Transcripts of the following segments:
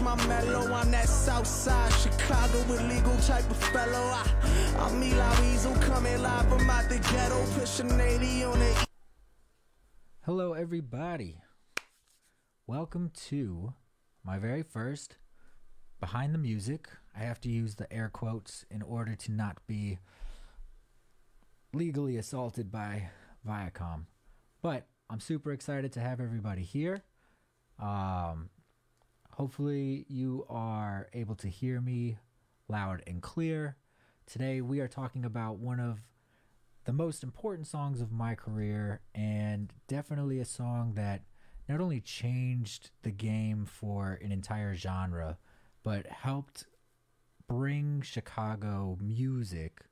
my Mellow. I'm that Southside Chicago illegal type of fellow. I'm Eli Weasel coming live from out the ghetto, pushing 80 on the. Hello everybody, welcome to my very first Behind the Music. I have to use the air quotes in order to not be legally assaulted by Viacom, but I'm super excited to have everybody here. Hopefully you are able to hear me loud and clear. Today we are talking about one of the most important songs of my career, and definitely a song that not only changed the game for an entire genre, but helped bring Chicago music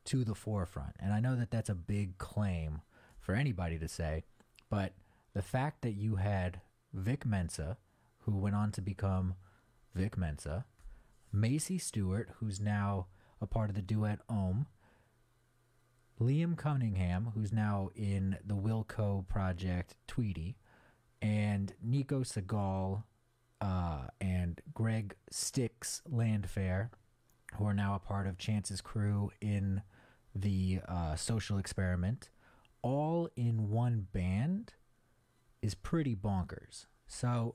to the forefront. And I know that that's a big claim for anybody to say, but the fact that you had Vic Mensa, who went on to become Vic Mensa, Macie Stewart, who's now a part of the duet Ohm, Liam Cunningham, who's now in the Wilco project Tweety, and Nico Segal and Greg Stix Landfair, who are now a part of Chance's crew in the Social Experiment, all in one band is pretty bonkers. So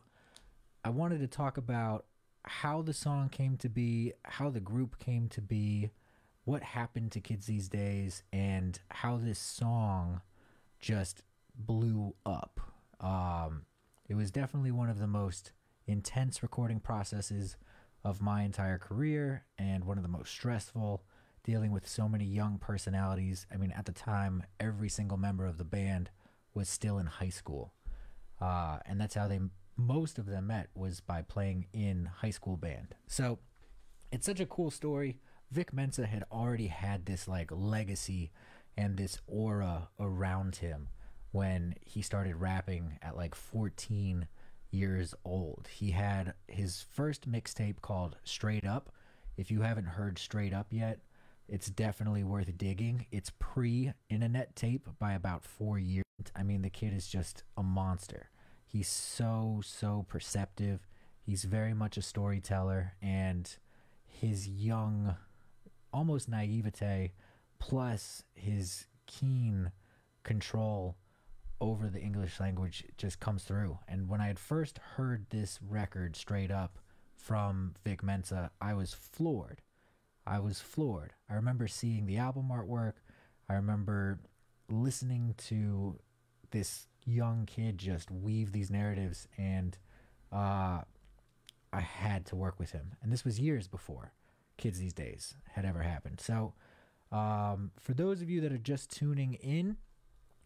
I wanted to talk about how the song came to be, how the group came to be, what happened to kids these days, and how this song just blew up. It was definitely one of the most intense recording processes of my entire career, and one of the most stressful, dealing with so many young personalities. I mean, at the time, every single member of the band was still in high school, and that's how most of them met, was by playing in high school band. So it's such a cool story. Vic Mensa had already had this like legacy and this aura around him when he started rapping at like 14 years old. He had his first mixtape called Straight Up. If you haven't heard Straight Up yet, it's definitely worth digging. It's pre-internet tape by about 4 years. I mean, the kid is just a monster. He's so perceptive. He's very much a storyteller, and his young, almost naivete, plus his keen control over the English language just comes through. And when I had first heard this record Straight Up from Vic Mensa, I was floored. I remember seeing the album artwork. I remember listening to this young kid just weave these narratives, and I had to work with him. And this was years before Kids These Days had ever happened. So for those of you that are just tuning in,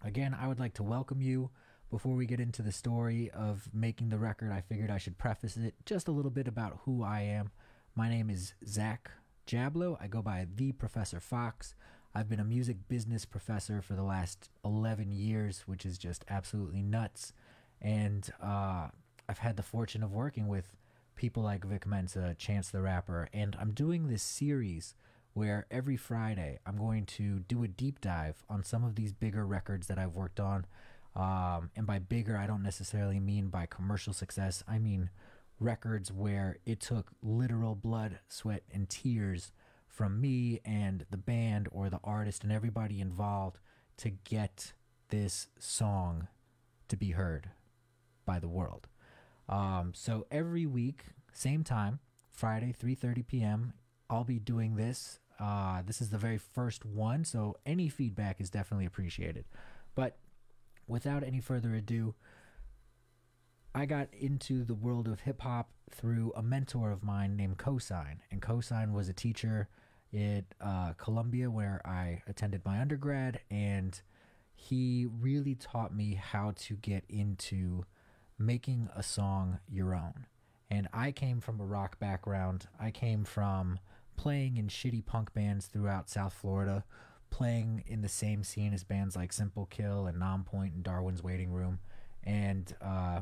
again, I would like to welcome you. Before we get into the story of making the record, I figured I should preface it just a little bit about who I am. My name is Zach Jablo. I go by The Professor Fox. I've been a music business professor for the last 11 years, which is just absolutely nuts. And I've had the fortune of working with people like Vic Mensa, Chance the Rapper, and I'm doing this series where every Friday I'm going to do a deep dive on some of these bigger records that I've worked on. And by bigger, I don't necessarily mean by commercial success. I mean records where it took literal blood, sweat, and tears from me and the band or the artist and everybody involved to get this song to be heard by the world. So every week, same time, Friday, 3:30 p.m., I'll be doing this. This is the very first one, so any feedback is definitely appreciated. But without any further ado, I got into the world of hip-hop through a mentor of mine named Cosign. And Cosign was a teacher at Columbia, where I attended my undergrad, and he really taught me how to get into making a song your own. And I came from a rock background. I came from playing in shitty punk bands throughout South Florida, playing in the same scene as bands like Simple Kill and Nonpoint and Darwin's Waiting Room, and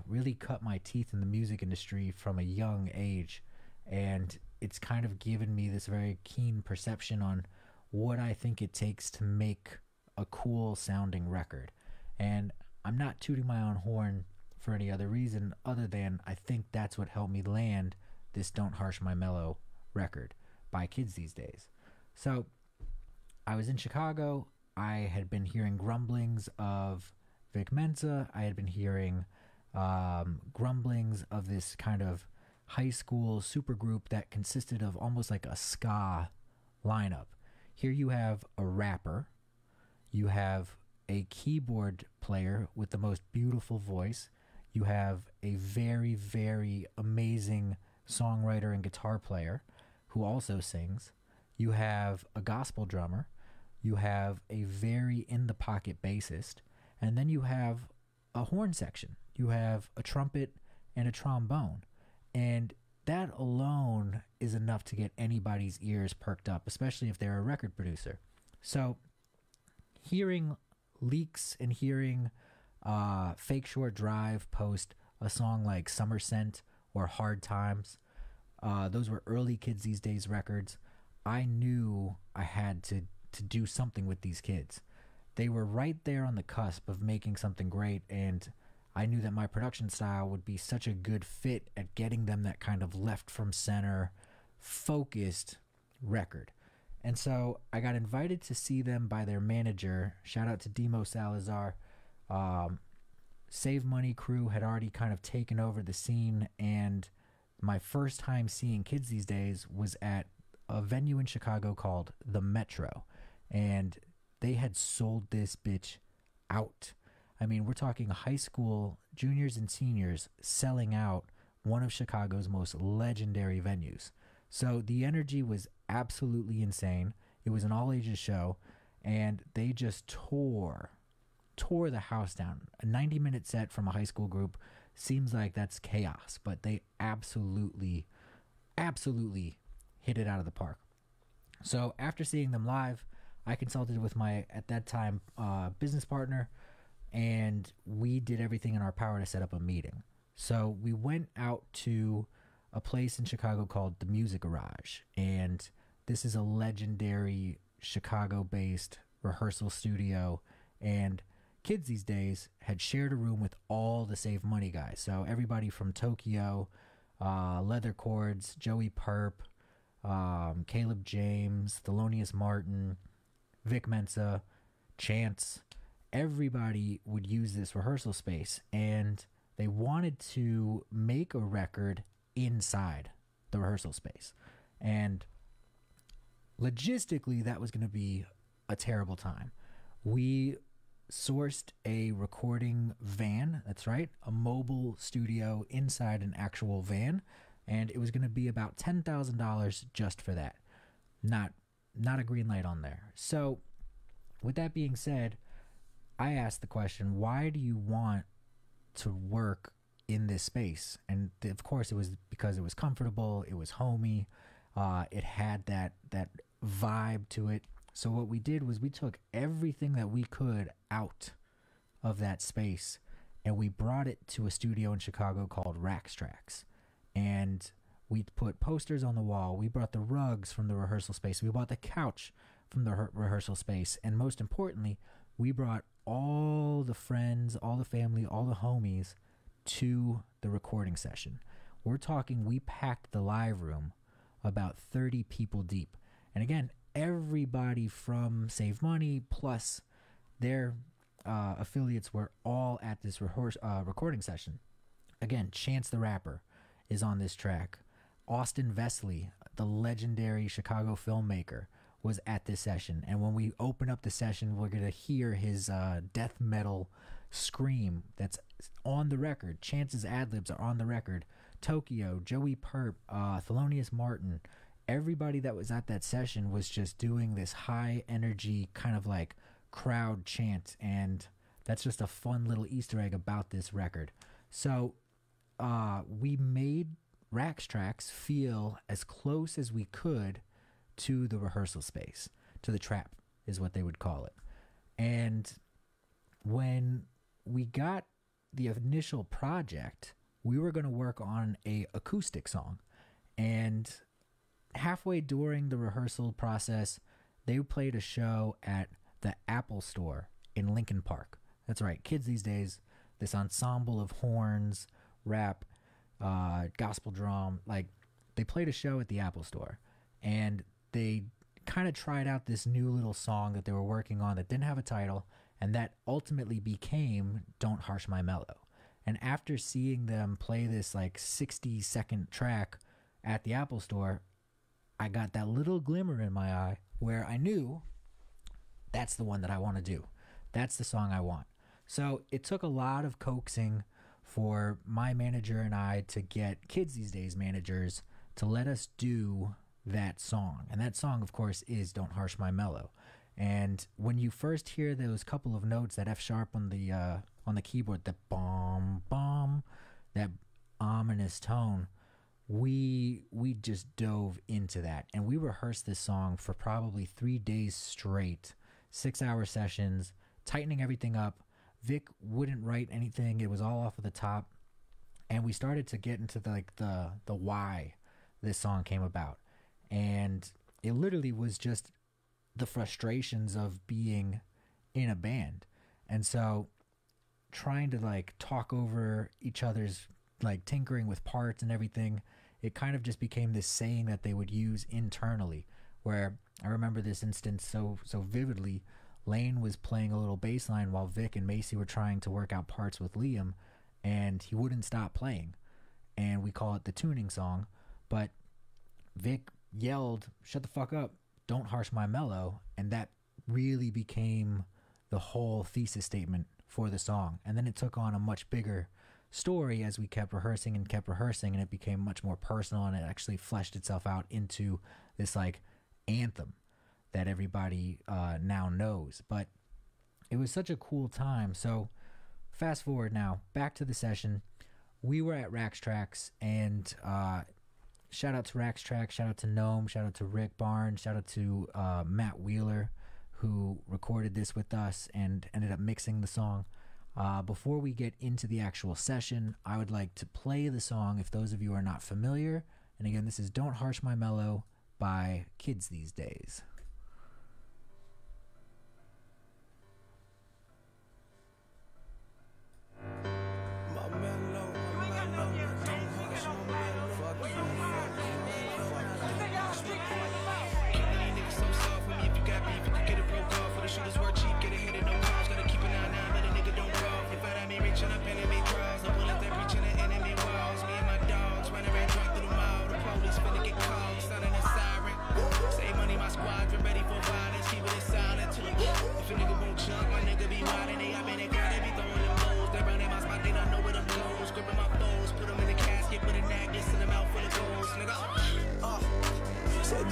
really cut my teeth in the music industry from a young age. And it's kind of given me this very keen perception on what I think it takes to make a cool sounding record. And I'm not tooting my own horn for any other reason other than I think that's what helped me land this Don't Harsh My Mellow record by Kids These Days. So I was in Chicago. I had been hearing grumblings of Vic Mensa. I had been hearing grumblings of this kind of high school supergroup that consisted of almost like a ska lineup. Here you have a rapper, you have a keyboard player with the most beautiful voice, you have a very, very amazing songwriter and guitar player who also sings, you have a gospel drummer, you have a very in-the-pocket bassist, and then you have a horn section. You have a trumpet and a trombone. And that alone is enough to get anybody's ears perked up, especially if they're a record producer. So hearing leaks and hearing Fake Short Drive post a song like Summer Scent or Hard Times, those were early Kids These Days records. I knew I had to do something with these kids. They were right there on the cusp of making something great, and I knew that my production style would be such a good fit at getting them that kind of left from center, focused record. And so I got invited to see them by their manager. Shout out to Demo Salazar. Save Money crew had already kind of taken over the scene, and my first time seeing Kids These Days was at a venue in Chicago called the Metro, and they had sold this bitch out. I mean, we're talking high school juniors and seniors selling out one of Chicago's most legendary venues. So the energy was absolutely insane. It was an all-ages show, and they just tore the house down. A 90-minute set from a high school group seems like that's chaos, but they absolutely hit it out of the park. So after seeing them live, I consulted with my, at that time, business partner, and we did everything in our power to set up a meeting. So we went out to a place in Chicago called the Music Garage, and this is a legendary Chicago-based rehearsal studio, and Kids These Days had shared a room with all the Save Money guys. So everybody from Tokyo, Leather Chords, Joey Perp, Caleb James, Thelonious Martin, Vic Mensa, Chance, everybody would use this rehearsal space, and they wanted to make a record inside the rehearsal space. And logistically, that was going to be a terrible time. We sourced a recording van, that's right, a mobile studio inside an actual van, and it was going to be about $10,000 just for that. Not a green light on there. So with that being said, I asked the question, why do you want to work in this space? And of course it was because it was comfortable, it was homey, it had that vibe to it. So what we did was we took everything that we could out of that space, and we brought it to a studio in Chicago called Rax Tracks. And we put posters on the wall. We brought the rugs from the rehearsal space. We bought the couch from the rehearsal space. And most importantly, we brought all the friends, all the family, all the homies to the recording session. We're talking, we packed the live room about 30 people deep. And again, everybody from Save Money plus their affiliates were all at this recording session. Again, Chance the Rapper is on this track. Austin Vesely, the legendary Chicago filmmaker, was at this session. And when we open up the session, we're going to hear his death metal scream that's on the record. Chance's ad-libs are on the record. Tokyo, Joey Perp, Thelonious Martin, everybody that was at that session was just doing this high energy kind of like crowd chant, and that's just a fun little Easter egg about this record. So we made Rax Tracks feel as close as we could to the rehearsal space, to the trap is what they would call it. And when we got the initial project, we were going to work on a acoustic song, and halfway during the rehearsal process, they played a show at the Apple Store in Lincoln Park. That's right, Kids These Days, this ensemble of horns, rap, gospel drum, like they played a show at the Apple Store, and they kind of tried out this new little song that they were working on that didn't have a title, and that ultimately became Don't Harsh My Mellow. And after seeing them play this like 60-second track at the Apple Store, I got that little glimmer in my eye where I knew that's the one that I want to do. That's the song I want. So it took a lot of coaxing for my manager and I to get Kids These Days managers to let us do that song. And that song, of course, is Don't Harsh My Mellow. And when you first hear those couple of notes, that F sharp on the keyboard, the bomb bomb, that ominous tone, we just dove into that, and we rehearsed this song for probably 3 days straight, 6-hour sessions, tightening everything up. Vic wouldn't write anything; it was all off of the top, and we started to get into the why this song came about, and it literally was just the frustrations of being in a band. And so trying to like talk over each other's like tinkering with parts and everything, it kind of just became this saying that they would use internally, where I remember this instance so vividly. Lane was playing a little bass line while Vic and Macie were trying to work out parts with Liam, and he wouldn't stop playing, and we call it the tuning song. But Vic yelled, "Shut the fuck up, don't harsh my mellow," and that really became the whole thesis statement for the song. And then it took on a much bigger story as we kept rehearsing, and it became much more personal, and it actually fleshed itself out into this like anthem that everybody now knows. But it was such a cool time. So fast forward now, back to the session. We were at Rax Tracks, and shout out to Rax Tracks, shout out to Gnome, shout out to Rick Barnes, shout out to Matt Wheeler, who recorded this with us and ended up mixing the song. Before we get into the actual session, I would like to play the song if those of you are not familiar. And again, this is Don't Harsh My Mellow by Kids These Days.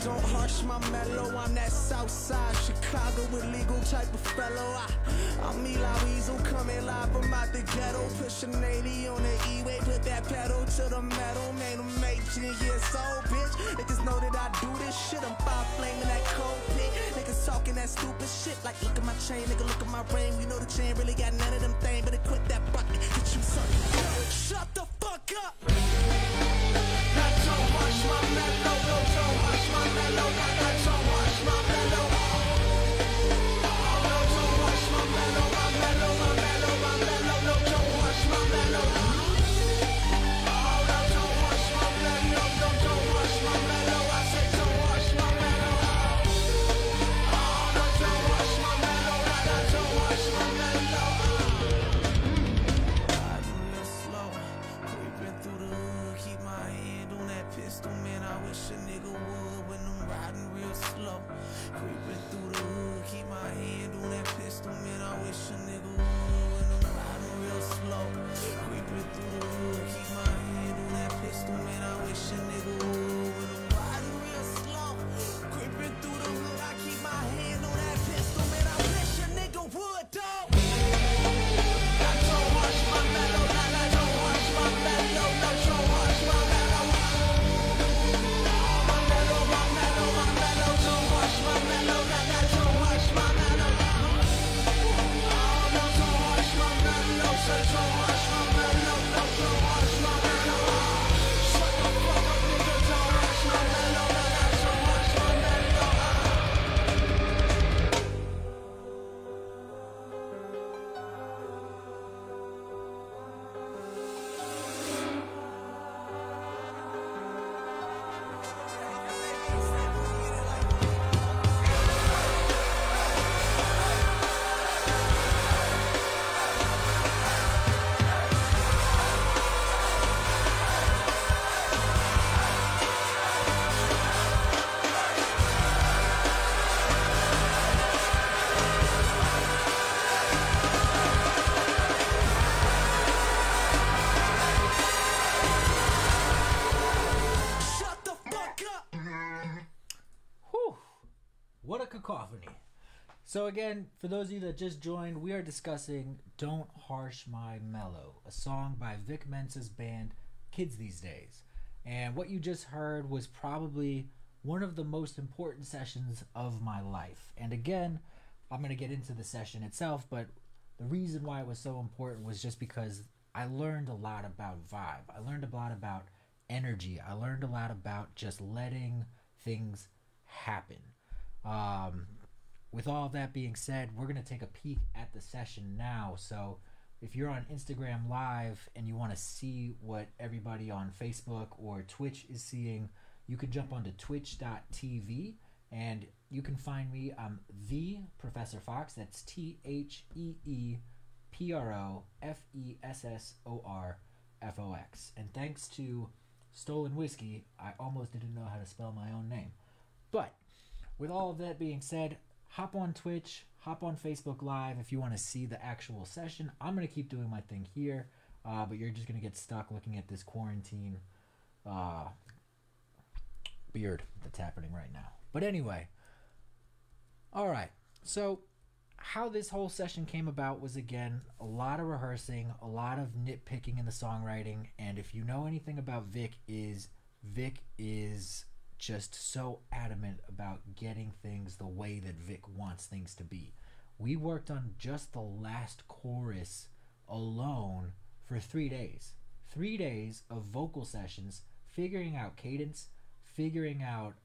Don't harsh my mellow, I'm that Southside Chicago illegal type of fellow. I'm Eli Weasel coming live from out the ghetto, pushing 80 on the E-way, put that pedal to the metal, made them 18 years old, bitch. Niggas know that I do this shit, I'm fire flaming that cold pit. Niggas talking that stupid shit, like look at my chain, nigga, look at my brain. You know the chain really got none of them things, but it quit that bucket, get you sucking. Shut the fuck up. Now don't harsh my mellow, no, don't harsh my mellow, now don't harsh my mellow. Oh, no, don't harsh my mellow, my mellow, my mellow, my mellow, no, don't harsh my mellow. Oh, no, don't harsh my mellow, no, don't harsh my mellow, I say don't harsh my mellow. Oh, no, don't harsh my mellow, now don't harsh my mellow. So again, for those of you that just joined, we are discussing Don't Harsh My Mellow, a song by Vic Mensa's band Kids These Days. And what you just heard was probably one of the most important sessions of my life. And again, I'm going to get into the session itself, but the reason why it was so important was just because I learned a lot about vibe. I learned a lot about energy. I learned a lot about just letting things happen. With all of that being said, we're going to take a peek at the session now. So if you're on Instagram Live and you want to see what everybody on Facebook or Twitch is seeing, you can jump onto twitch.tv and you can find me. I'm the Professor Fox. That's TheeProfessorFox. And thanks to Stolen Whiskey, I almost didn't know how to spell my own name. But with all of that being said, hop on Twitch, hop on Facebook Live if you want to see the actual session. I'm going to keep doing my thing here, but you're just going to get stuck looking at this quarantine beard that's happening right now. But anyway, all right. So how this whole session came about was, again, a lot of rehearsing, a lot of nitpicking in the songwriting. And if you know anything about Vic is just so adamant about getting things the way that Vic wants things to be. We worked on just the last chorus alone for 3 days. 3 days of vocal sessions, figuring out cadence, figuring out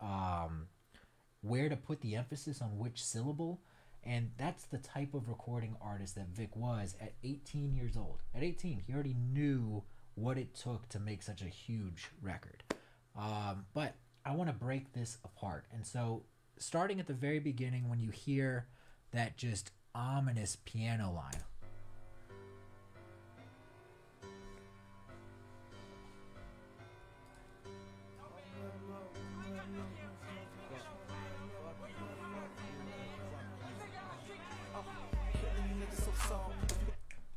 where to put the emphasis on which syllable. And that's the type of recording artist that Vic was at 18 years old. At 18, he already knew what it took to make such a huge record. But I want to break this apart. And so starting at the very beginning, when you hear that just ominous piano line.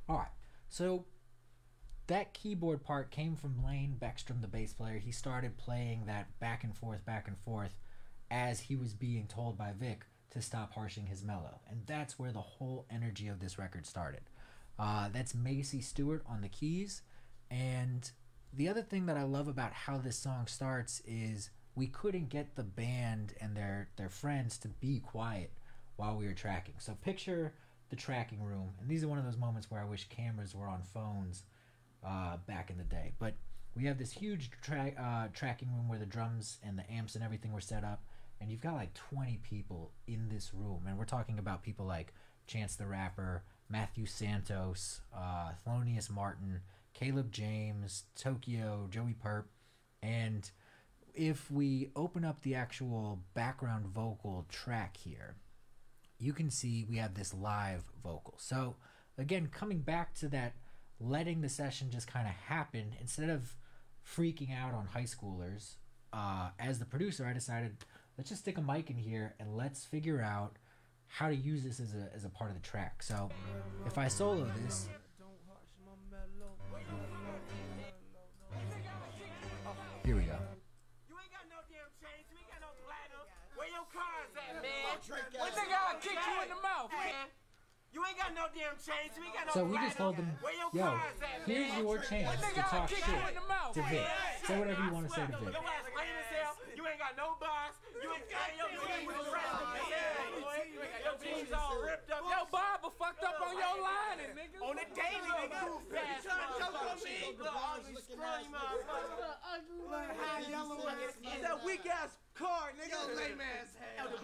All right, so that keyboard part came from Lane Beckstram, the bass player. He started playing that back and forth as he was being told by Vic to stop harshing his mellow. And that's where the whole energy of this record started. That's Macie Stewart on the keys. And the other thing that I love about how this song starts is we couldn't get the band and their friends to be quiet while we were tracking. So picture the tracking room. And these are one of those moments where I wish cameras were on phones back in the day. But we have this huge tracking room where the drums and the amps and everything were set up, and you've got like 20 people in this room, and we're talking about people like Chance the Rapper, Matthew Santos, Thelonious Martin, Caleb James, Tokyo, Joey Perp. And if we open up the actual background vocal track here, you can see we have this live vocal. So again, coming back to that, letting the session just kind of happen instead of freaking out on high schoolers. As the producer, I decided, let's just stick a mic in here and let's figure out how to use this as a part of the track. So if I solo this, here we go. You ain't got no damn chains, you ain't got no platinum. Where your cars at, man? What nigga I'll kick you in the mouth, man? You ain't got no damn chains, you ain't got no So we just told them, yo, here's your chance to talk shit to Vic. Say whatever you want to say to Vic. You ain't got no box. You ain't got your jeans with the rest of me. Your jeans all ripped up. Yo, Bob fucked up on your lining, nigga. On the daily, nigga. You trying to joke on me? Little ugly, scrawny motherfucker. It's that weak ass car, nigga. Yo, lame ass head. You ain't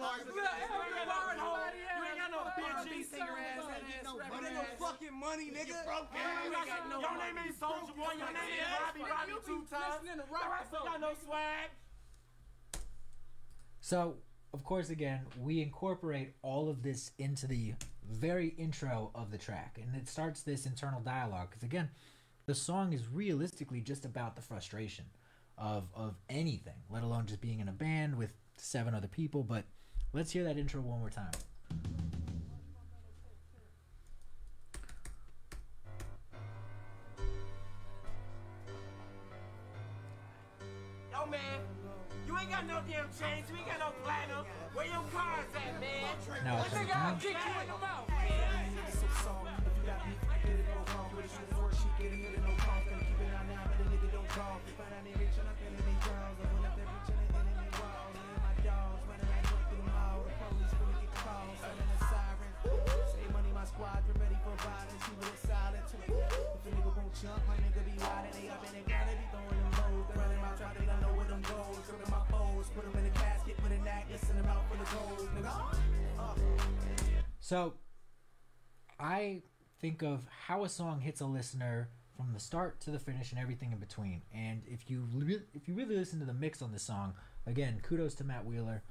got no bitches. You ain't got no fucking money, nigga. Your name ain't Soulja Boy. Your name ain't Robbie 2 times. You got no swag. So, of course, again, we incorporate all of this into the very intro of the track. And it starts this internal dialogue. Because, again, the song is realistically just about the frustration of anything, let alone just being in a band with 7 other people. But let's hear that intro one more time. Yo, man. You You ain't got no damn change. You ain't got no platinum. Where your cars at, man? Now This it's nigga, I'll kick you in the mouth, man. So sorry if you got me, get it over on with a shoot for she get it hit it no call. Gonna keep it on now, but the nigga don't call. But I ain't reaching up in any crowds. I went up there reaching in enemy walls. And my dogs running like one through the mall. The police finna get calls, sounding a siren. Say money, my squadron ready for violence. He with it silent too. If a nigga won't jump, my nigga be riding. They up and they gotta be throwing them lows. They running my trap, they don't know where them goes. Serving my foes, put them in the casket, put a necklace, send them out for the gold, nigga. So I think of how a song hits a listener from the start to the finish and everything in between. And if you really listen to the mix on this song, again, kudos to Matt Wheeler.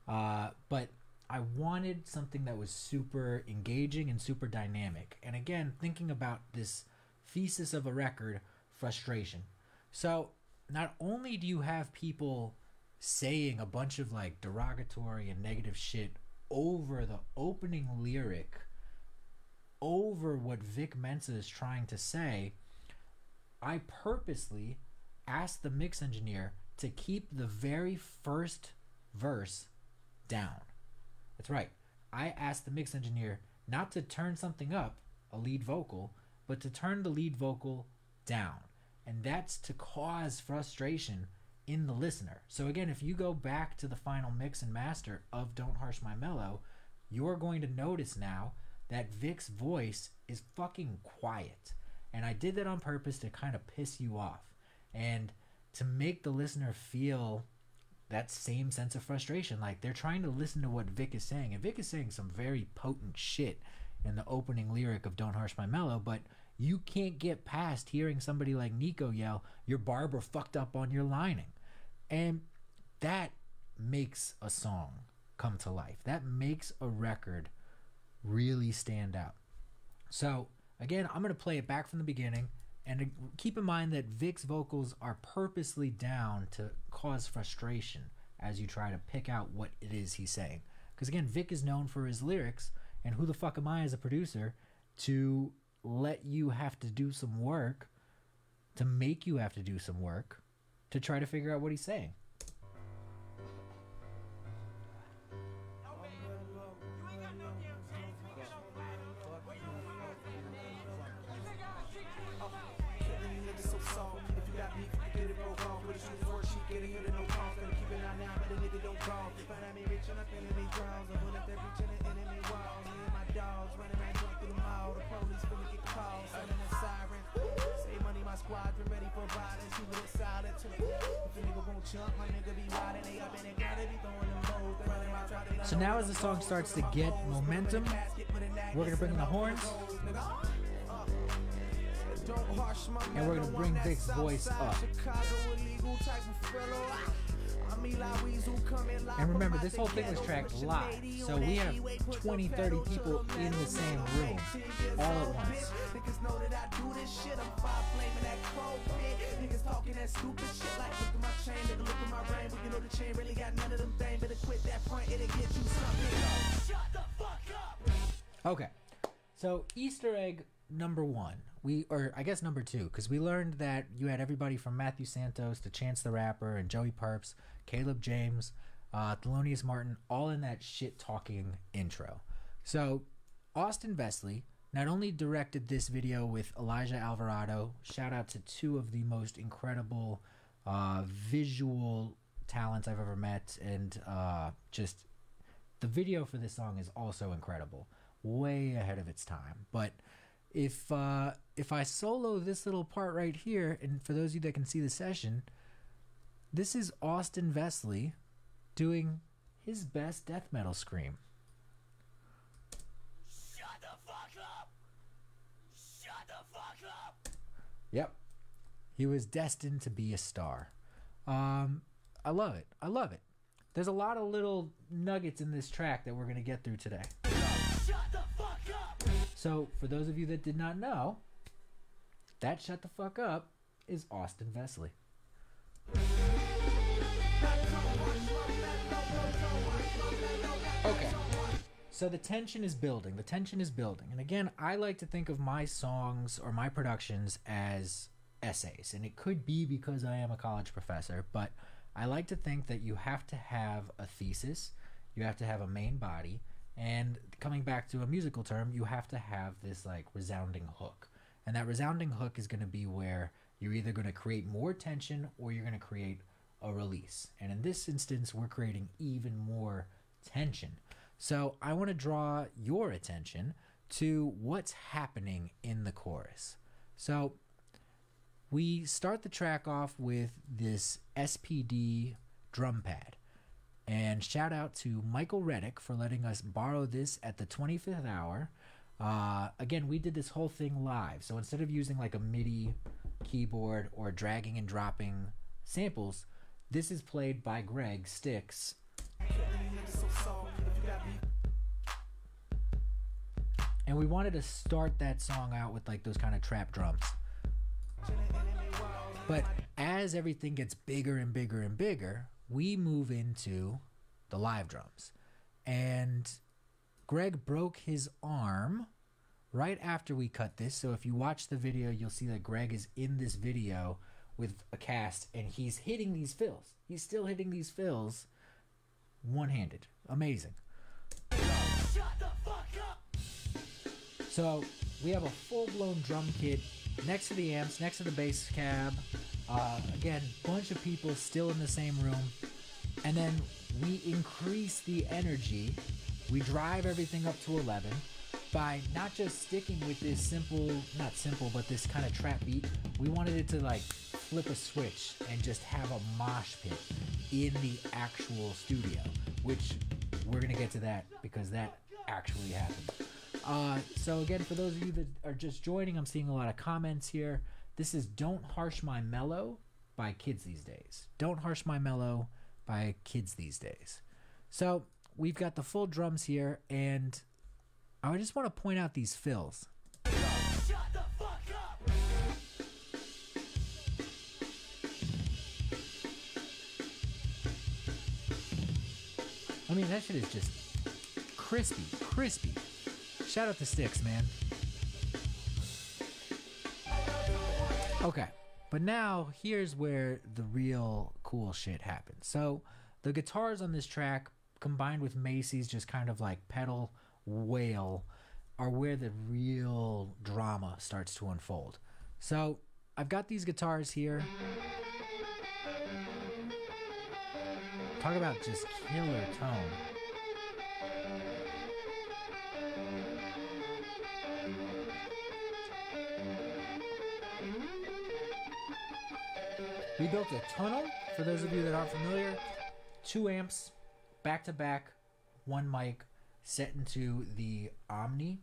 But I wanted something that was super engaging and super dynamic. And again, thinking about this thesis of a record, frustration. So not only do you have people saying a bunch of like derogatory and negative shit over the opening lyric, over what Vic Mensa is trying to say, I purposely asked the mix engineer to keep the very first verse down. That's right. I asked the mix engineer not to turn something up, a lead vocal, but to turn the lead vocal down. And that's to cause frustration in the listener. So again, if you go back to the final mix and master of Don't Harsh My Mellow, you're going to notice now that Vic's voice is fucking quiet. And I did that on purpose to kind of piss you off and to make the listener feel that same sense of frustration. Like they're trying to listen to what Vic is saying. And Vic is saying some very potent shit in the opening lyric of Don't Harsh My Mellow, but you can't get past hearing somebody like Nico yell, "Your barber fucked up on your lining." And that makes a song come to life. That makes a record really stand out. So again, I'm going to play it back from the beginning, and keep in mind that Vic's vocals are purposely down to cause frustration as you try to pick out what it is he's saying. Because again, Vic is known for his lyrics, and who the fuck am I as a producer to let you have to do some work, to make you have to do some work to try to figure out what he's saying. So now as the song starts to get momentum, we're going to bring in the horns, and we're going to bring Vic's voice up. And remember, this whole thing was tracked live, so we have 20, 30 people in the same room all at once. Okay, so Easter egg number one, or I guess number two, because we learned that you had everybody from Matthew Santos to Chance the Rapper and Joey Perps, Caleb James, Thelonious Martin, all in that shit talking intro. So Austin Vesely not only directed this video with Elijah Alvarado, shout out to two of the most incredible visual talents I've ever met, and just the video for this song is also incredible, way ahead of its time. But if I solo this little part right here, and for those of you that can see the session, this is Austin Vesely doing his best death metal scream. Shut the fuck up! Shut the fuck up! Yep. He was destined to be a star. I love it. I love it. There's a lot of little nuggets in this track that we're going to get through today. Shut the fuck up! So, for those of you that did not know, that "shut the fuck up" is Austin Vesely. Okay, so the tension is building. The tension is building. And again, I like to think of my songs or my productions as essays. And it could be because I am a college professor, but I like to think that you have to have a thesis, you have to have a main body, and coming back to a musical term, you have to have this like resounding hook. And that resounding hook is going to be where you're either going to create more tension or you're going to create a release. And in this instance, we're creating even more tension. So I want to draw your attention to what's happening in the chorus. So we start the track off with this SPD drum pad. And shout out to Michael Reddick for letting us borrow this at the 25th hour. Again, we did this whole thing live. So instead of using like a MIDI keyboard or dragging and dropping samples, this is played by Greg Stix. And we wanted to start that song out with like those kind of trap drums. But as everything gets bigger and bigger and bigger, we move into the live drums. And Greg broke his arm right after we cut this. So if you watch the video, you'll see that Greg is in this video with a cast and he's hitting these fills. He's still hitting these fills one-handed. Amazing. Shut the fuck up. So we have a full-blown drum kit next to the amps, next to the bass cab. Again, bunch of people still in the same room. And then we increase the energy. We drive everything up to 11 by not just sticking with this simple, not simple, but this kind of trap beat. We wanted it to like flip a switch and just have a mosh pit in the actual studio, which we're going to get to that because that actually happened. So again, for those of you that are just joining, I'm seeing a lot of comments here. This is Don't Harsh My Mellow by Kids These Days. Don't Harsh My Mellow by Kids These Days. So we've got the full drums here, and I just want to point out these fills. Shut the fuck up. I mean, that shit is just crispy, crispy. Shout out to Stix, man. Okay, but now here's where the real cool shit happens. So the guitars on this track, combined with Macie's just kind of like pedal wail, are where the real drama starts to unfold. So I've got these guitars here. Talk about just killer tone. We built a tunnel, for those of you that aren't familiar. 2 amps, back to back, 1 mic, set into the Omni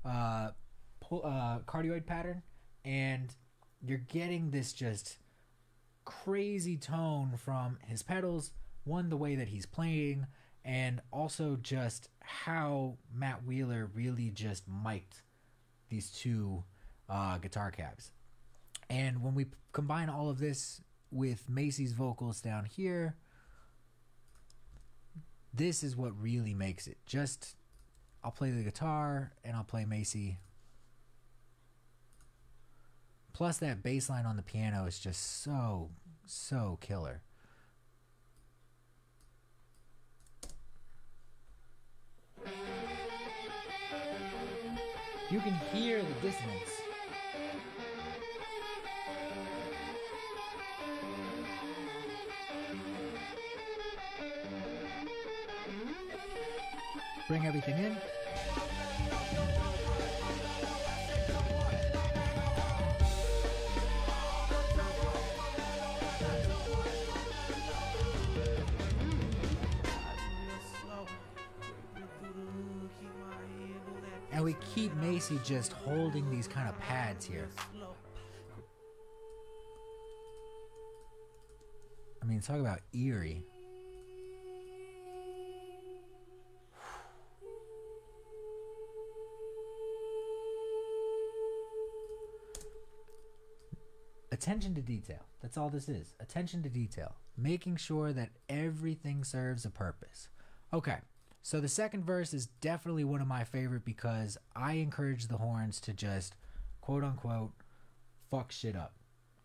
cardioid pattern, and you're getting this just crazy tone from his pedals, one, the way that he's playing, and also just how Matt Wheeler really just mic'd these 2 guitar cabs. And when we combine all of this with Macie's vocals down here, this is what really makes it. Just, I'll play the guitar and I'll play Macie. Plus that bass line on the piano is just so, so killer. You can hear the dissonance. Bring everything in. And we keep Macie just holding these kind of pads here. I mean, talk about eerie. Attention to detail. That's all this is. Attention to detail. Making sure that everything serves a purpose. Okay, so the second verse is definitely one of my favorite because I encourage the horns to just, quote unquote, fuck shit up.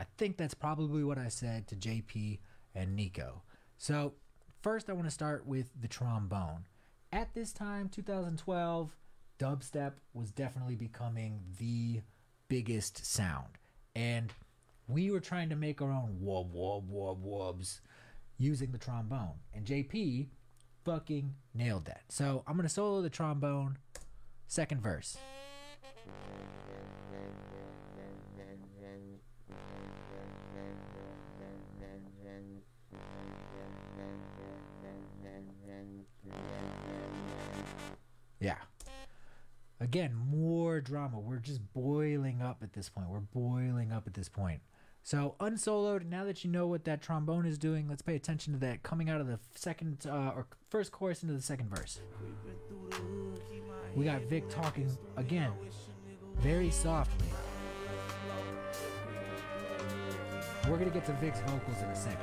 I think that's probably what I said to JP and Nico. So first I want to start with the trombone. At this time, 2012, dubstep was definitely becoming the biggest sound. And we were trying to make our own wub wub wub wubs using the trombone. And JP fucking nailed that. So I'm going to solo the trombone, second verse. Yeah. Again, more drama. We're just boiling up at this point. We're boiling up at this point. So unsoloed, now that you know what that trombone is doing, let's pay attention to that coming out of the second or first chorus into the second verse. We got Vic talking again, very softly. We're going to get to Vic's vocals in a second.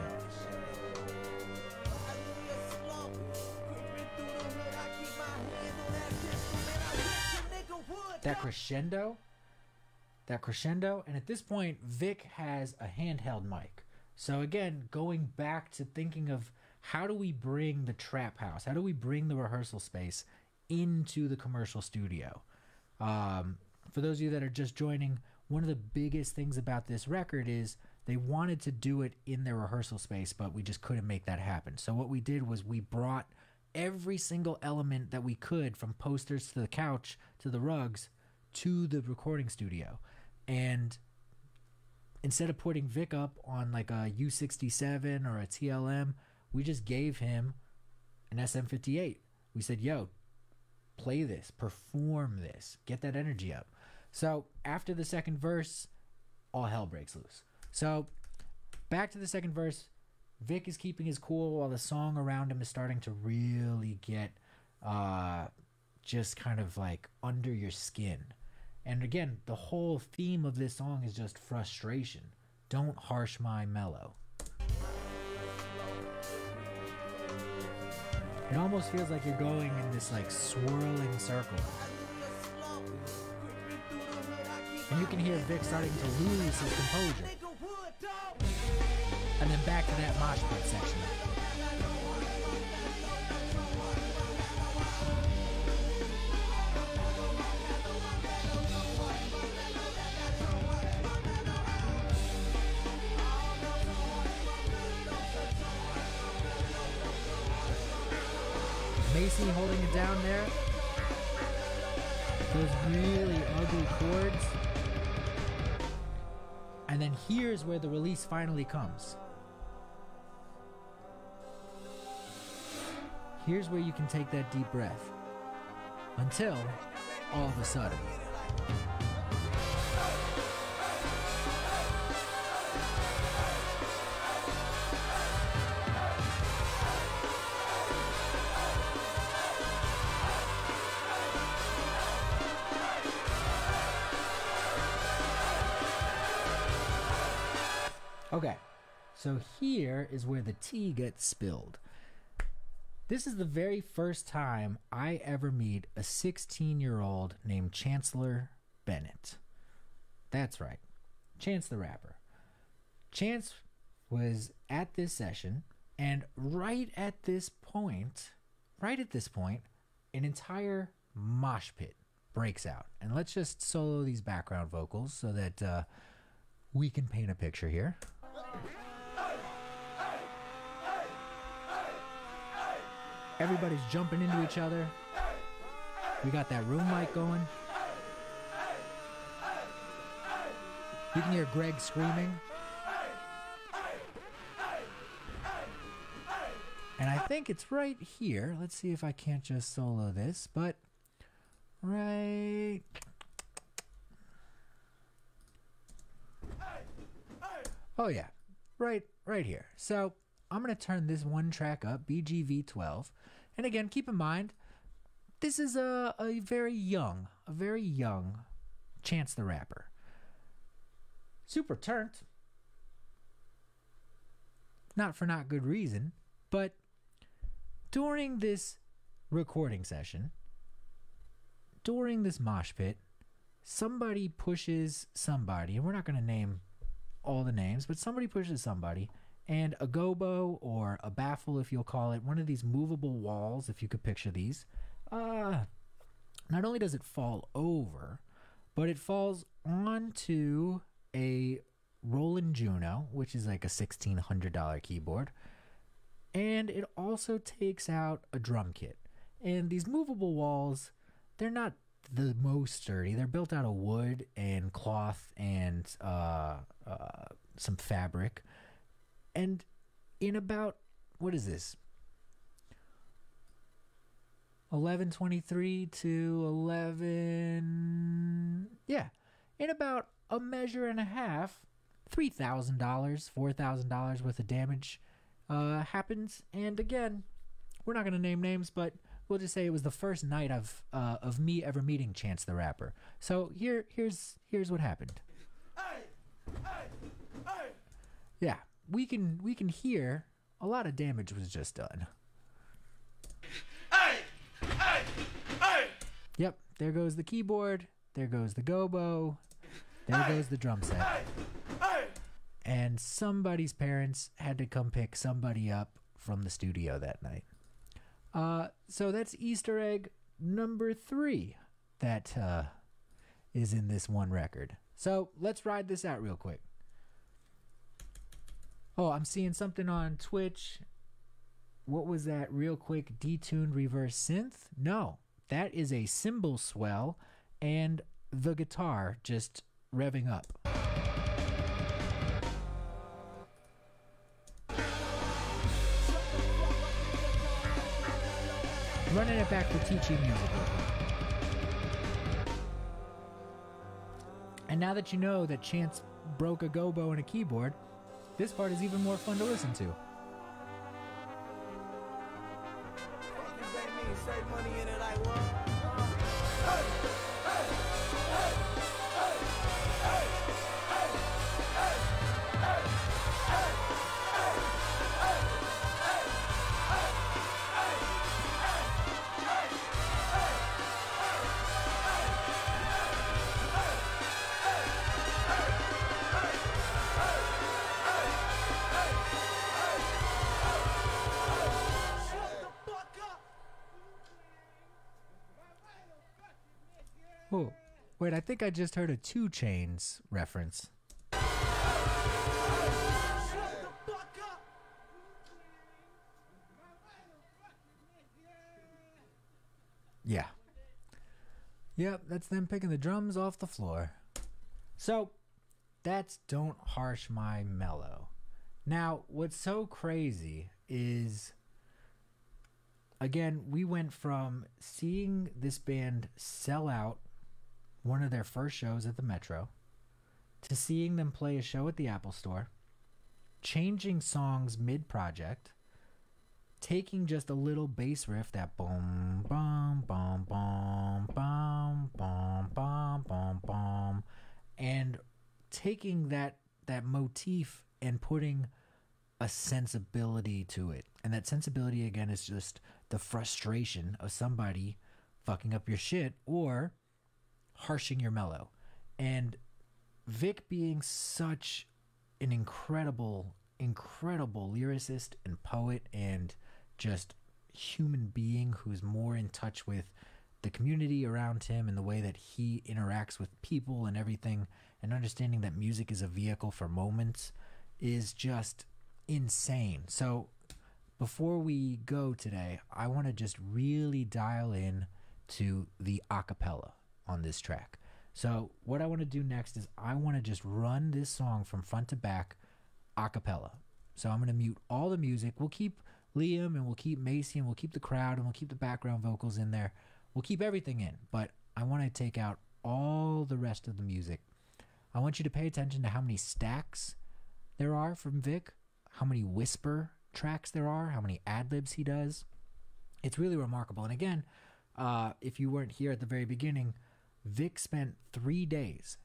That crescendo, and at this point, Vic has a handheld mic. So again, going back to thinking of how do we bring the trap house, how do we bring the rehearsal space into the commercial studio? For those of you that are just joining, one of the biggest things about this record is they wanted to do it in their rehearsal space, but we just couldn't make that happen. So what we did was we brought every single element that we could, from posters to the couch to the rugs, to the recording studio. And instead of putting Vic up on like a U67 or a TLM, we just gave him an SM58. We said, yo, play this, perform this, get that energy up. So after the second verse, all hell breaks loose. So back to the second verse, Vic is keeping his cool while the song around him is starting to really get just kind of like under your skin. And again, the whole theme of this song is just frustration. Don't harsh my mellow. It almost feels like you're going in this like swirling circle. And you can hear Vic starting to lose his composure. And then back to that mosh pit section. Macie holding it down there. Those really ugly chords. And then here's where the release finally comes. Here's where you can take that deep breath. Until, all of a sudden. Okay, so here is where the tea gets spilled. This is the very first time I ever meet a 16-year-old named Chancellor Bennett. That's right, Chance the Rapper. Chance was at this session, and right at this point, an entire mosh pit breaks out. And let's just solo these background vocals so that we can paint a picture here. Everybody's jumping into each other. We got that room mic going. You can hear Greg screaming. And I think it's right here. Let's see if I can't just solo this, but right... Oh yeah, right here. So I'm going to turn this one track up, BGV12. And again, keep in mind, this is a very young Chance the Rapper. Super turnt. Not for not good reason, but during this recording session, during this mosh pit, somebody pushes somebody, and we're not going to name all the names, but somebody pushes somebody, and a gobo, or a baffle if you'll call it, one of these movable walls, if you could picture these. Not only does it fall over, but it falls onto a Roland Juno, which is like a $1,600 keyboard, and it also takes out a drum kit. And these movable walls, they're not the most sturdy. They're built out of wood and cloth and some fabric. And in about, what is this? 1123 to 11, yeah, in about a measure and a half, $3,000, $4,000 worth of damage happens. And again, we're not going to name names, but we'll just say it was the first night of me ever meeting Chance the Rapper. So here's what happened. Yeah, we can hear a lot of damage was just done. Yep, there goes the keyboard, there goes the gobo, there goes the drum set. And somebody's parents had to come pick somebody up from the studio that night. So that's Easter egg number 3 that is in this one record. So let's ride this out real quick. Oh, I'm seeing something on Twitch. What was that real quick detuned reverse synth? No, that is a cymbal swell and the guitar just revving up. Running it back for teaching music. And now that you know that Chance broke a gobo and a keyboard, this part is even more fun to listen to. Oh, wait, I think I just heard a 2 Chainz reference. Yeah. Yep, that's them picking the drums off the floor. So, that's Don't Harsh My Mellow. Now, what's so crazy is, again, we went from seeing this band sell out one of their first shows at the Metro to seeing them play a show at the Apple Store, changing songs mid-project, taking just a little bass riff, that boom, boom, boom, boom, boom, boom, boom, boom, boom, and taking that motif and putting a sensibility to it. And that sensibility, again, is just the frustration of somebody fucking up your shit or harshing your mellow. And Vic, being such an incredible lyricist and poet and just human being who's more in touch with the community around him and the way that he interacts with people and everything, and understanding that music is a vehicle for moments, is just insane. So before we go today, I want to just really dial in to the acapella on this track. So what I want to do next is I want to just run this song from front to back acapella. So I'm going to mute all the music. We'll keep Liam and we'll keep Macie and we'll keep the crowd and we'll keep the background vocals in there. We'll keep everything in, but I want to take out all the rest of the music. I want you to pay attention to how many stacks there are from Vic, how many whisper tracks there are, how many ad-libs he does. It's really remarkable. And again, if you weren't here at the very beginning, Vic spent 3 days,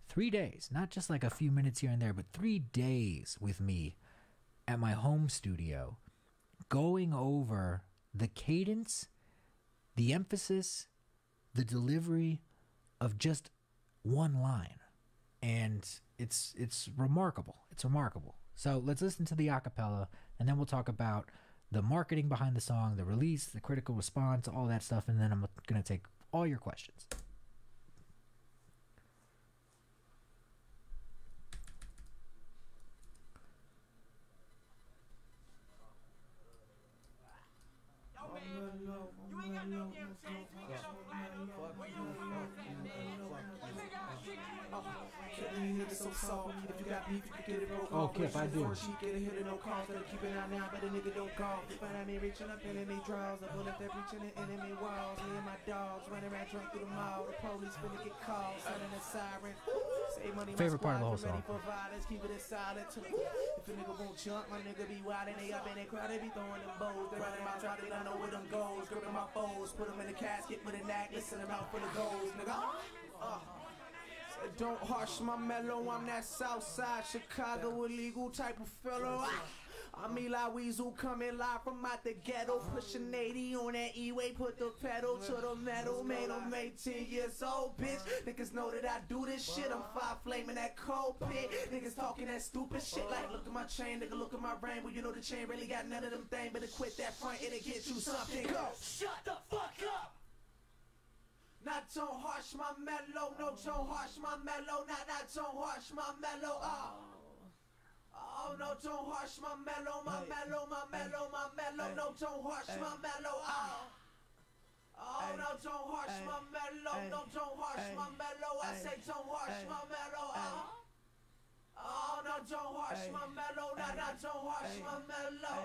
not just like a few minutes here and there, but 3 days with me at my home studio, going over the cadence, the emphasis, the delivery of just one line. And it's remarkable. It's remarkable. So let's listen to the acapella, and then we'll talk about the marketing behind the song, the release, the critical response, all that stuff, and then I'm going to take all your questions. You ain't got no damn chance. You ain't got no platinum. Where your phones at, man? So soft, if you got beef, you can get it broke off. Okay, if I do. She get a hit and no calls, gotta keep it out now, but a nigga don't call. They find out me reaching up enemy draws, I pull up that reaching the enemy walls. Me and my dogs running around drunk through the mall. The police finna get called, sounding a siren. Save money, favorite part of the whole song. For violence, keep it silent. If a nigga won't jump, my nigga be wild and they up in that crowd, they be throwing them bows. They running my trap, they don't know where them goes. Gripping my foes, put them in the casket with a necklace and them out for the goals, nigga. Don't harsh my mellow, I'm that Southside Chicago illegal type of fellow. I'm Eli Weasel coming live from out the ghetto, pushing 80 on that E-way, put the pedal to the metal, made them 18 years old, bitch. Niggas know that I do this shit, I'm fire flaming that cold pit. Niggas talking that stupid shit like, look at my chain, nigga, look at my ring. Well, you know the chain really got none of them things, better quit that front, it'll get you something. Go, shut the fuck up! Not don't harsh my mellow, no don't harsh my mellow, not don't harsh my mellow, oh no don't harsh my mellow, my mellow, my mellow, my mellow, no don't harsh my mellow, oh no don't harsh my mellow, no don't harsh my mellow, I say don't harsh my mellow, oh no don't harsh my mellow, not don't harsh my mellow,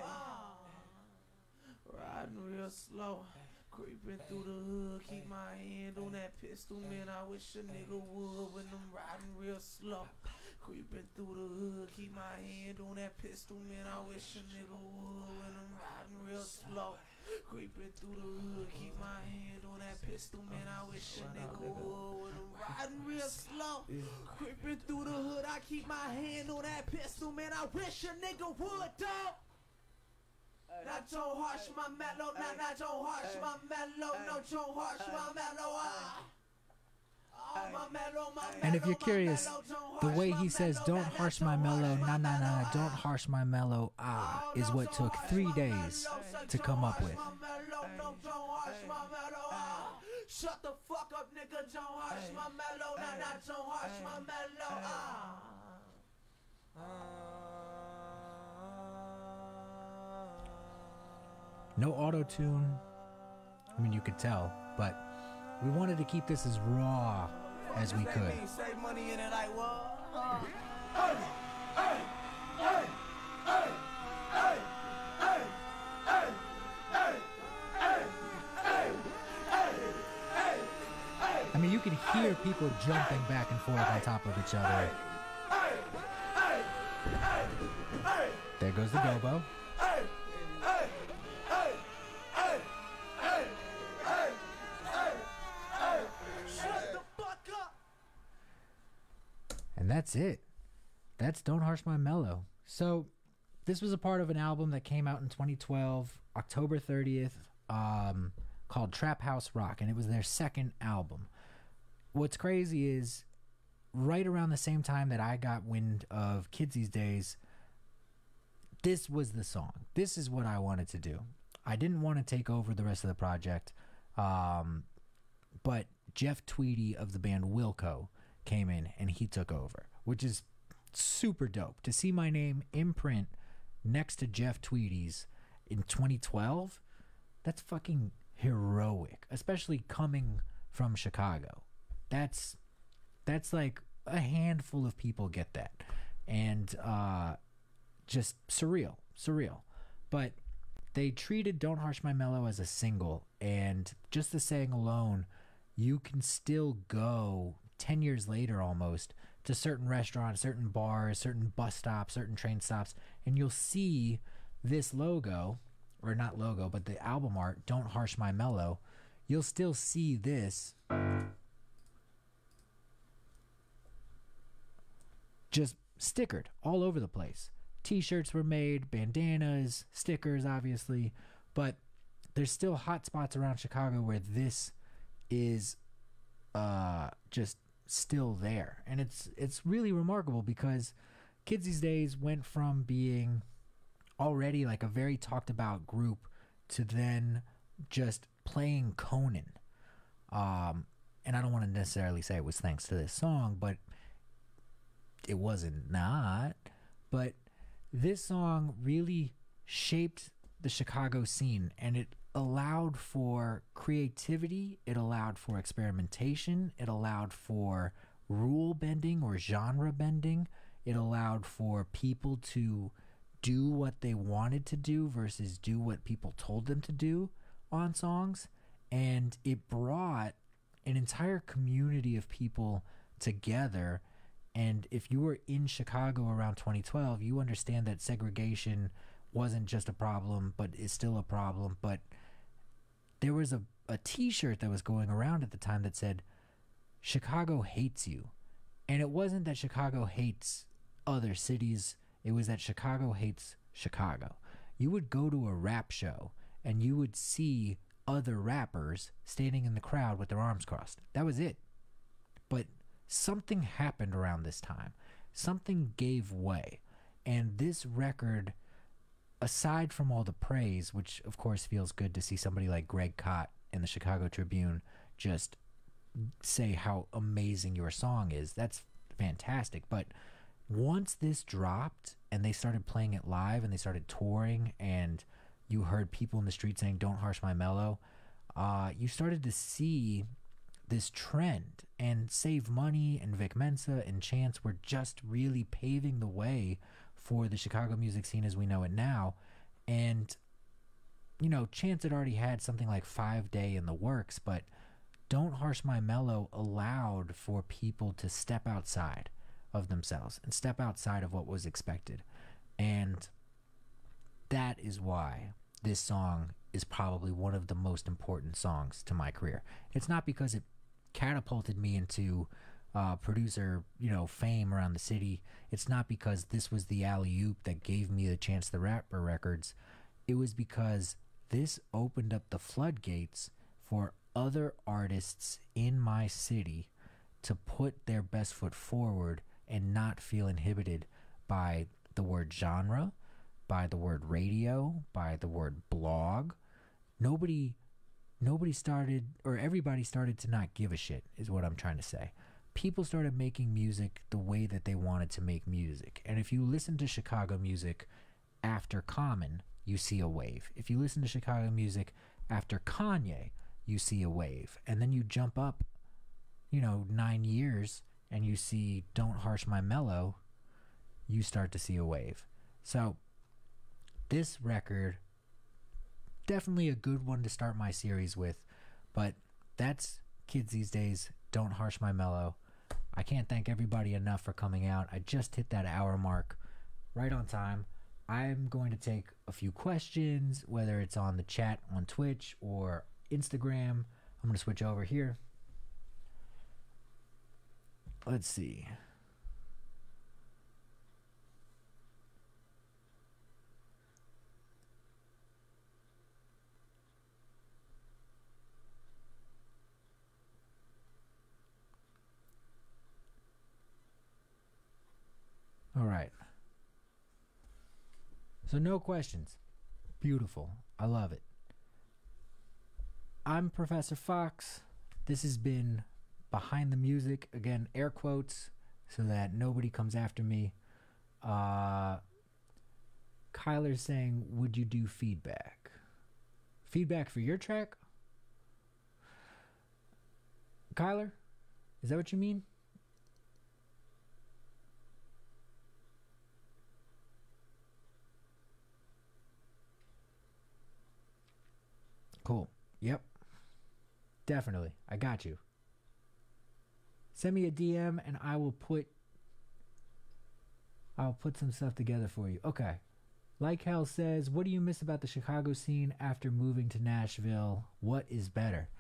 riding real slow. Creeping through the hood, keep my hand on that pistol, man, I wish a nigga would when I'm riding real slow. Creeping through the hood, keep my hand on that pistol, man, I wish a nigga would when I'm riding real slow. Creeping through the hood, keep my hand on that pistol, man, I wish a nigga would when I'm riding real slow. Creeping through the hood, I keep my hand on that pistol, man, I wish a nigga would, dog. Not don't harsh my mellow, not don't harsh my mellow, no don't harsh my mellow, my mellow, my mellow. And if you're curious, the way he says don't harsh my mellow, nah, don't harsh my mellow, is what took 3 days to come up with. Shut the fuck up, nigga, don't harsh my mellow, nah, don't harsh my mellow, No auto-tune. I mean, you could tell, but we wanted to keep this as raw as we could. Save money in it like what? I mean, you can hear people jumping back and forth on top of each other. There goes the gobo. And that's it. That's Don't Harsh My Mellow. So this was a part of an album that came out in 2012, October 30th, called Trap House Rock, and it was their second album. What's crazy is right around the same time that I got wind of Kids These Days, this was the song. This is what I wanted to do. I didn't want to take over the rest of the project, but Jeff Tweedy of the band Wilco came in and he took over, which is super dope. To see my name in print next to Jeff Tweedy's in 2012, that's fucking heroic, especially coming from Chicago. That's like a handful of people get that, and just surreal. But they treated Don't Harsh My Mellow as a single, and just the saying alone, you can still go 10 years later almost to certain restaurants, certain bars, certain bus stops, certain train stops, and you'll see this logo, or not logo, but the album art, Don't Harsh My Mellow. You'll still see this just stickered all over the place. T-shirts were made, bandanas, stickers, obviously, but there's still hot spots around Chicago where this is just still there. And it's really remarkable because Kids These Days went from being already like a very talked about group to then just playing Conan. And I don't want to necessarily say it was thanks to this song, but it wasn't not. But this song really shaped the Chicago scene, and it allowed for creativity, it allowed for experimentation, it allowed for rule bending or genre bending, it allowed for people to do what they wanted to do versus do what people told them to do on songs. And it brought an entire community of people together. And if you were in Chicago around 2012, you understand that segregation wasn't just a problem, but is still a problem. But there was a t-shirt that was going around at the time that said, Chicago hates you. And it wasn't that Chicago hates other cities. It was that Chicago hates Chicago. You would go to a rap show and you would see other rappers standing in the crowd with their arms crossed. That was it. But something happened around this time. Something gave way. And this record, aside from all the praise, which of course feels good to see somebody like Greg Kot in the Chicago Tribune just say how amazing your song is, that's fantastic. But once this dropped and they started playing it live and they started touring and you heard people in the street saying, "Don't harsh my Mellow," you started to see this trend, and Save Money and Vic Mensa and Chance were just really paving the way for the Chicago music scene as we know it now. And, you know, Chance had already had something like 5 Day in the works, but Don't Harsh My Mellow allowed for people to step outside of themselves and step outside of what was expected. And that is why this song is probably one of the most important songs to my career. It's not because it catapulted me into producer, fame around the city. It's not because this was the alley-oop that gave me the Chance the Rapper records. It was because this opened up the floodgates for other artists in my city to put their best foot forward and not feel inhibited by the word genre, by the word radio, by the word blog. Nobody started, or everybody started to not give a shit, is what I'm trying to say. People started making music the way that they wanted to make music. And if you listen to Chicago music after Common, you see a wave. If you listen to Chicago music after Kanye, you see a wave. And then you jump up, 9 years, and you see Don't Harsh My Mellow, you start to see a wave. So this record, definitely a good one to start my series with, but that's Kids These Days, Don't Harsh My Mellow. I can't thank everybody enough for coming out. I just hit that hour mark right on time. I'm going to take a few questions, whether it's on the chat on Twitch or Instagram. I'm going to switch over here. Let's see. All right. So no questions. Beautiful. I love it. I'm Professor Fox. This has been Behind the Music. Again, air quotes so that nobody comes after me. Kyler's saying, would you do feedback? Feedback for your track? Kyler? Is that what you mean? Cool. Yep. Definitely. I got you. Send me a DM and I'll put some stuff together for you. Okay. Like Hell says, what do you miss about the Chicago scene after moving to Nashville? What is better?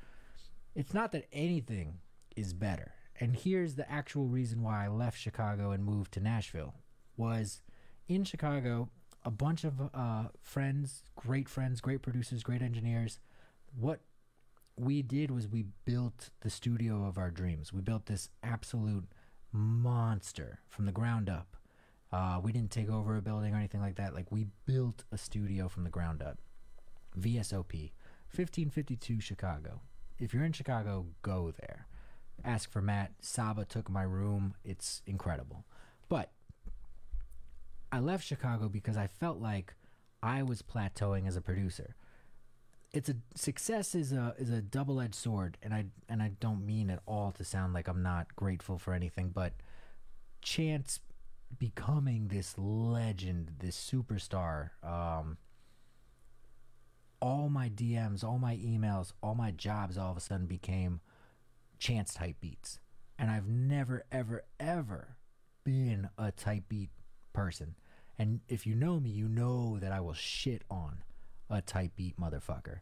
It's not that anything is better. And here's the actual reason why I left Chicago and moved to Nashville. Was in Chicago, a bunch of friends, great producers, great engineers. What we did was we built the studio of our dreams. We built this absolute monster from the ground up. We didn't take over a building or anything like that. Like, we built a studio from the ground up. VSOP, 1552 Chicago. If you're in Chicago, go there. Ask for Matt. Saba took my room. It's incredible. But I left Chicago because I felt like I was plateauing as a producer. Success is a double-edged sword, and I don't mean at all to sound like I'm not grateful for anything, but Chance becoming this legend, this superstar, all my DMs, all my emails, all my jobs all of a sudden became Chance type beats. And I've never, ever, ever been a type beat person. And if you know me, you know that I will shit on a type beat motherfucker.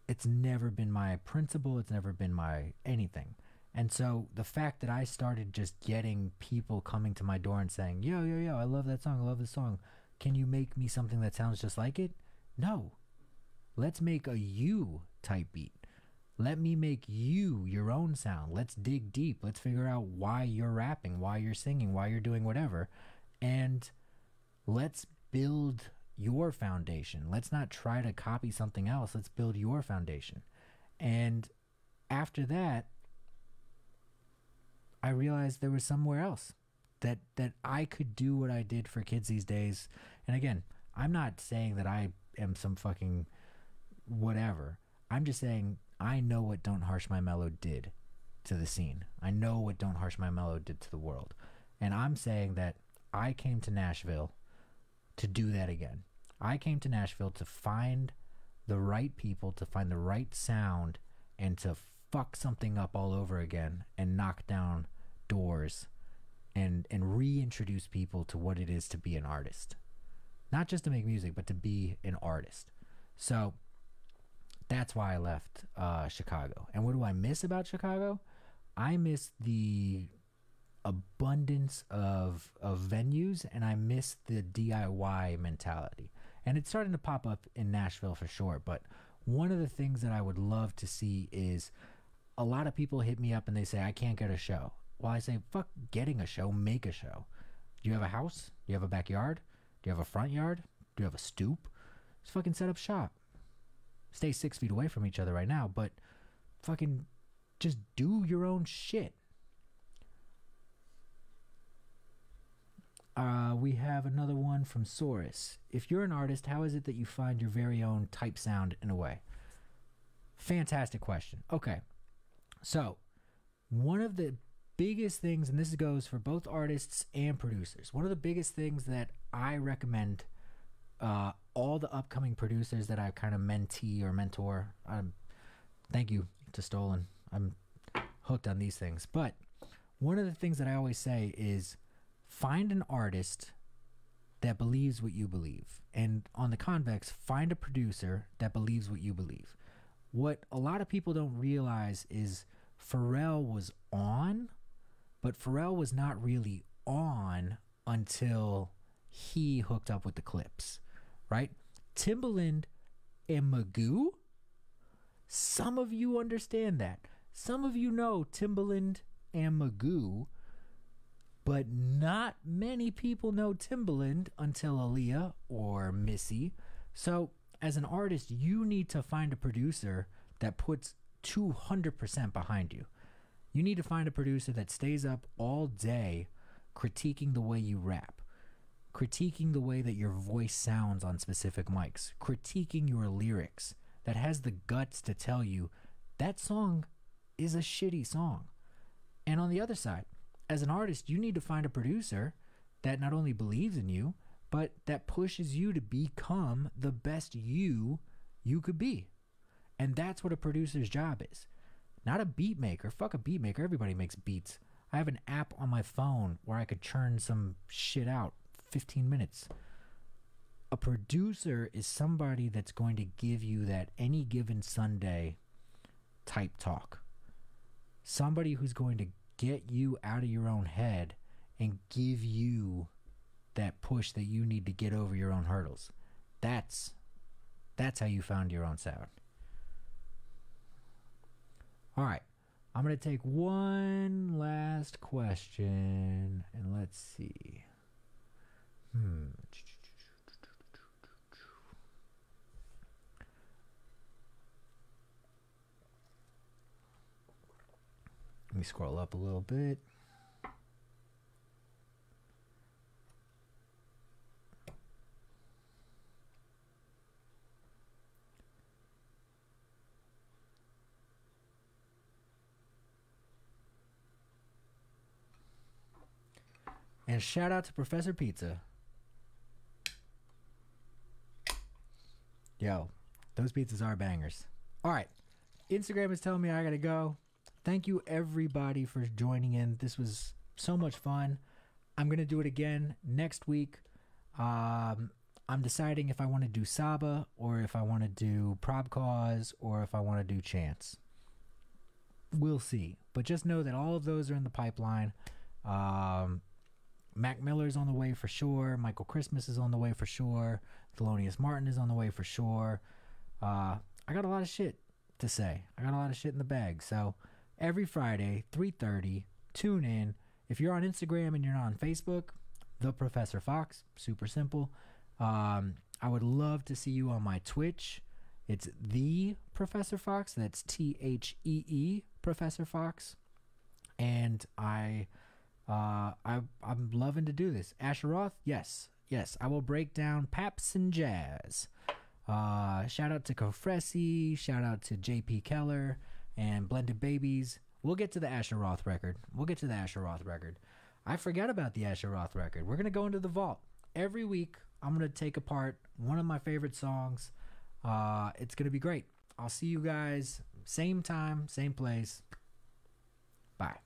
It's never been my principle. It's never been my anything. And so the fact that I started just getting people coming to my door and saying, yo, I love that song. I love this song. Can you make me something that sounds just like it? No. Let's make a you type beat. Let me make you your own sound. Let's dig deep. Let's figure out why you're rapping, why you're singing, why you're doing whatever. And let's build your foundation. Let's not try to copy something else. Let's build your foundation. And after that, I realized there was somewhere else that I could do what I did for kids these days. And again, I'm not saying that I am some fucking whatever. I'm just saying I know what Don't Harsh My Mellow did to the scene. I know what Don't Harsh My Mellow did to the world. And I'm saying that I came to Nashville to do that again. I came to Nashville to find the right people, to find the right sound, and to fuck something up all over again and knock down doors and reintroduce people to what it is to be an artist. Not just to make music, but to be an artist. So that's why I left Chicago. And what do I miss about Chicago? I miss the abundance of venues, and I miss the DIY mentality. And it's starting to pop up in Nashville for sure. But one of the things that I would love to see is a lot of people hit me up and they say, I can't get a show. Well, I say, fuck getting a show, make a show. Do you have a house? Do you have a backyard? Do you have a front yard? Do you have a stoop? Just fucking set up shop. Stay 6 feet away from each other right now, but fucking just do your own shit. We have another one from Saurus. If you're an artist, how is it that you find your very own type sound in a way? Fantastic question. Okay. So, one of the biggest things, and this goes for both artists and producers, one of the biggest things that I recommend all the upcoming producers that I kind of mentee or mentor, thank you to Stolen. I'm hooked on these things. But one of the things that I always say is find an artist that believes what you believe. And on the convex, find a producer that believes what you believe. What a lot of people don't realize is Pharrell was on, but Pharrell was not really on until he hooked up with the Clips, right? Timbaland and Magoo, some of you understand that. Some of you know Timbaland and Magoo, but not many people know Timbaland until Aaliyah or Missy. So as an artist, you need to find a producer that puts 200% behind you. You need to find a producer that stays up all day critiquing the way you rap, critiquing the way that your voice sounds on specific mics, critiquing your lyrics, that has the guts to tell you that song is a shitty song. And on the other side, as an artist, you need to find a producer that not only believes in you, but that pushes you to become the best you could be. And that's what a producer's job is. Not a beat maker. Fuck a beat maker. Everybody makes beats. I have an app on my phone where I could churn some shit out 15 minutes. A producer is somebody that's going to give you that any given Sunday type talk. Somebody who's going to get you out of your own head and give you that push that you need to get over your own hurdles. That's how you found your own sound. All right, I'm going to take one last question, and let's see. Let me scroll up a little bit. And shout out to Professor Pizza. Yo, those pizzas are bangers. All right. Instagram is telling me I got to go. Thank you, everybody, for joining in. This was so much fun. I'm going to do it again next week. I'm deciding if I want to do Saba or if I want to do Prob Cause or if I want to do Chance. We'll see. But just know that all of those are in the pipeline. Mac Miller's on the way for sure. Michael Christmas is on the way for sure. Thelonious Martin is on the way for sure. I got a lot of shit to say. I got a lot of shit in the bag. So every Friday, 3:30, tune in. If you're on Instagram and you're not on Facebook, The Professor Fox. Super simple. I would love to see you on my Twitch. It's The Professor Fox. That's THEE Professor Fox. And I'm loving to do this. Asheroth, yes. I will break down Paps and Jazz. Shout out to Kofresi. Shout out to JP Keller and Blended Babies. We'll get to the Asheroth record. I forgot about the Asheroth record. We're gonna go into the vault every week. I'm gonna take apart one of my favorite songs. It's gonna be great. I'll see you guys same time, same place. Bye.